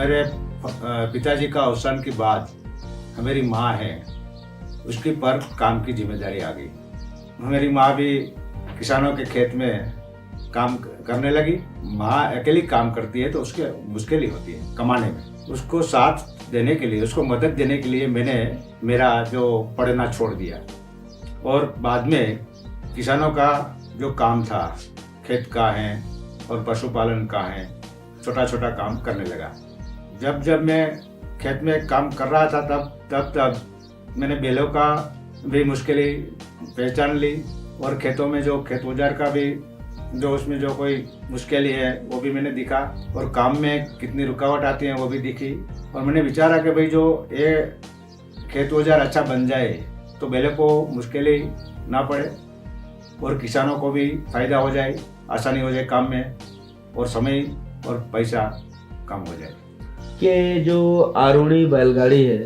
मेरे पिताजी का अवसान के बाद मेरी माँ है, उसके पर काम की जिम्मेदारी आ गई। मेरी माँ भी किसानों के खेत में काम करने लगी। माँ अकेली काम करती है तो उसके मुश्किल ही होती है कमाने में। उसको साथ देने के लिए, उसको मदद देने के लिए मैंने मेरा जो पढ़ना छोड़ दिया और बाद में किसानों का जो काम था, खेत का है और पशुपालन का है, छोटा छोटा काम करने लगा। जब जब मैं खेत में काम कर रहा था तब मैंने बैलों का भी मुश्किलें पहचान ली और खेतों में जो खेत औजार का भी जो उसमें जो कोई मुश्किल है वो भी मैंने दिखा और काम में कितनी रुकावट आती है वो भी दिखी। और मैंने विचारा कि भाई जो ये खेत औजार अच्छा बन जाए तो बैलों को मुश्किलें ना पड़े और किसानों को भी फायदा हो जाए, आसानी हो जाए काम में और समय और पैसा कम हो जाए। कि जो आरूणी बैलगाड़ी है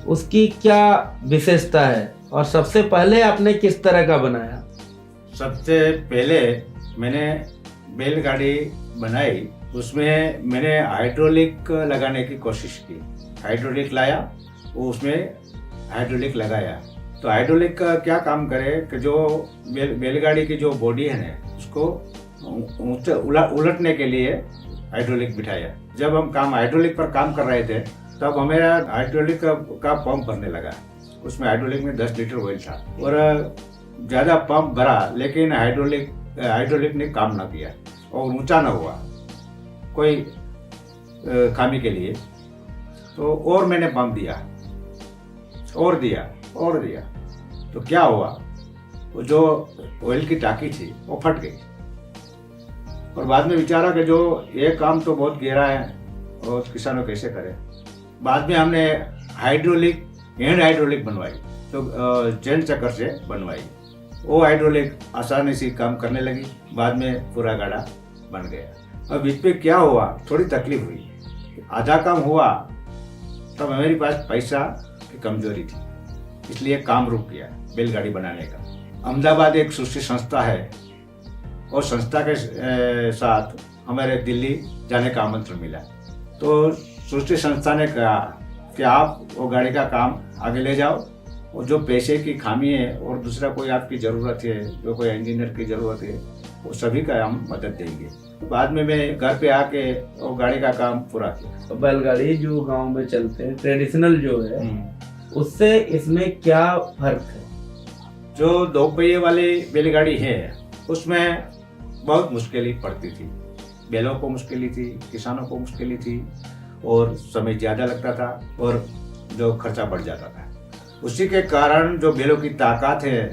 उसकी क्या विशेषता है और सबसे पहले आपने किस तरह का बनाया? सबसे पहले मैंने बैलगाड़ी बनाई, उसमें मैंने हाइड्रोलिक लगाने की कोशिश की। हाइड्रोलिक लाया, वो उसमें हाइड्रोलिक लगाया। तो हाइड्रोलिक का क्या काम करे कि जो बैलगाड़ी की जो बॉडी है ना उसको उलटने के लिए हाइड्रोलिक बिठाया। जब हम हाइड्रोलिक पर काम कर रहे थे तब हमें हाइड्रोलिक का पंप भरने लगा। उसमें हाइड्रोलिक में 10 लीटर ऑयल था और ज़्यादा पंप भरा, लेकिन हाइड्रोलिक ने काम ना किया और ऊंचा ना हुआ कोई खामी के लिए। तो और मैंने पंप दिया और दिया तो क्या हुआ, वो जो ऑयल की टाकी थी वो फट गई। और बाद में विचारा कि जो ये काम तो बहुत गहरा है और किसानों कैसे करें। बाद में हमने हैंड हाइड्रोलिक बनवाई, तो चैन चक्कर से बनवाई। वो हाइड्रोलिक आसानी से काम करने लगी। बाद में पूरा गाड़ा बन गया। अब बीच में क्या हुआ, थोड़ी तकलीफ हुई, आधा काम हुआ तब मेरे पास पैसा की कमजोरी थी, इसलिए काम रुक गया बैलगाड़ी बनाने का। अहमदाबाद एक सृष्टि संस्था है और संस्था के साथ हमारे दिल्ली जाने का आमंत्रण मिला। तो सृष्टि संस्था ने कहा कि आप वो गाड़ी का काम आगे ले जाओ और जो पैसे की खामी है और दूसरा कोई आपकी ज़रूरत है, जो कोई इंजीनियर की ज़रूरत है, वो सभी का हम मदद देंगे। बाद में मैं घर पे आके वो गाड़ी का काम पूरा किया। तो बैलगाड़ी जो गांव में चलते हैं ट्रेडिशनल जो है उससे इसमें क्या फर्क है? जो 2 पहिए वाली बैलगाड़ी है उसमें बहुत मुश्किलें पड़ती थी, बैलों को मुश्किलें थी, किसानों को मुश्किलें थी और समय ज़्यादा लगता था और जो खर्चा बढ़ जाता था। उसी के कारण जो बैलों की ताकत है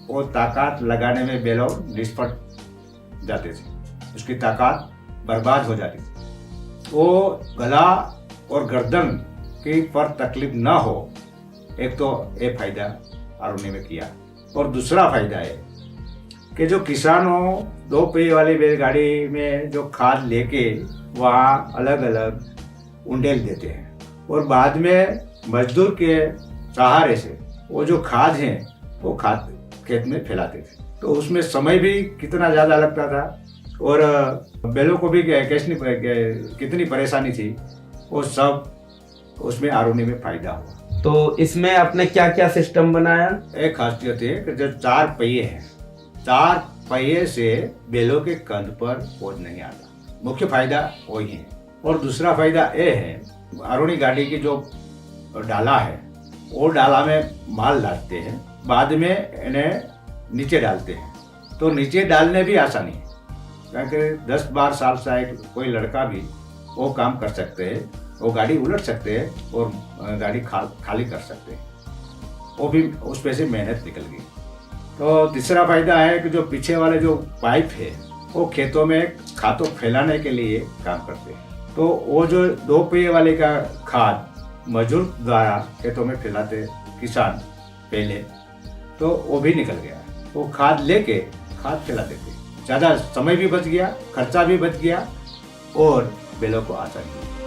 वो ताकत लगाने में बैलों निष्फल जाते थे, उसकी ताकत बर्बाद हो जाती थी। वो गला और गर्दन की पर तकलीफ ना हो, एक तो ये फायदा आरूणी में किया। और दूसरा फायदा है कि जो किसानों 2 पहिए वाली बैलगाड़ी में जो खाद लेके वहाँ अलग अलग उंडेल देते हैं और बाद में मजदूर के सहारे से वो जो खाद है वो खाद खेत में फैलाते थे। तो उसमें समय भी कितना ज़्यादा लगता था और बैलों को भी कितनी परेशानी थी, वो सब उसमें आरूणी में फायदा हुआ। तो इसमें आपने क्या क्या सिस्टम बनाया? एक खासियत है कि जो 4 पहिए हैं, 4 पहिए से बैलों के कंध पर बोझ नहीं आता, मुख्य फायदा वही है। और दूसरा फायदा ये है, आरूणी गाड़ी की जो डाला है वो डाला में माल डालते हैं, बाद में इन्हें नीचे डालते हैं, तो नीचे डालने भी आसानी है क्योंकि 10-12 साल से कोई लड़का भी वो काम कर सकते हैं, वो गाड़ी उलट सकते हैं और गाड़ी खाली कर सकते हैं, वो भी उस पे से मेहनत निकल गई। तो तीसरा फायदा है कि जो पीछे वाले जो पाइप है वो खेतों में खाद फैलाने के लिए काम करते हैं। तो वो जो 2 पहिए वाले का खाद मजदूर द्वारा खेतों में फैलाते किसान पहले, तो वो भी निकल गया। वो खाद लेके खाद फैलाते थे, ज़्यादा समय भी बच गया, खर्चा भी बच गया और बैलों को आसानी हुई।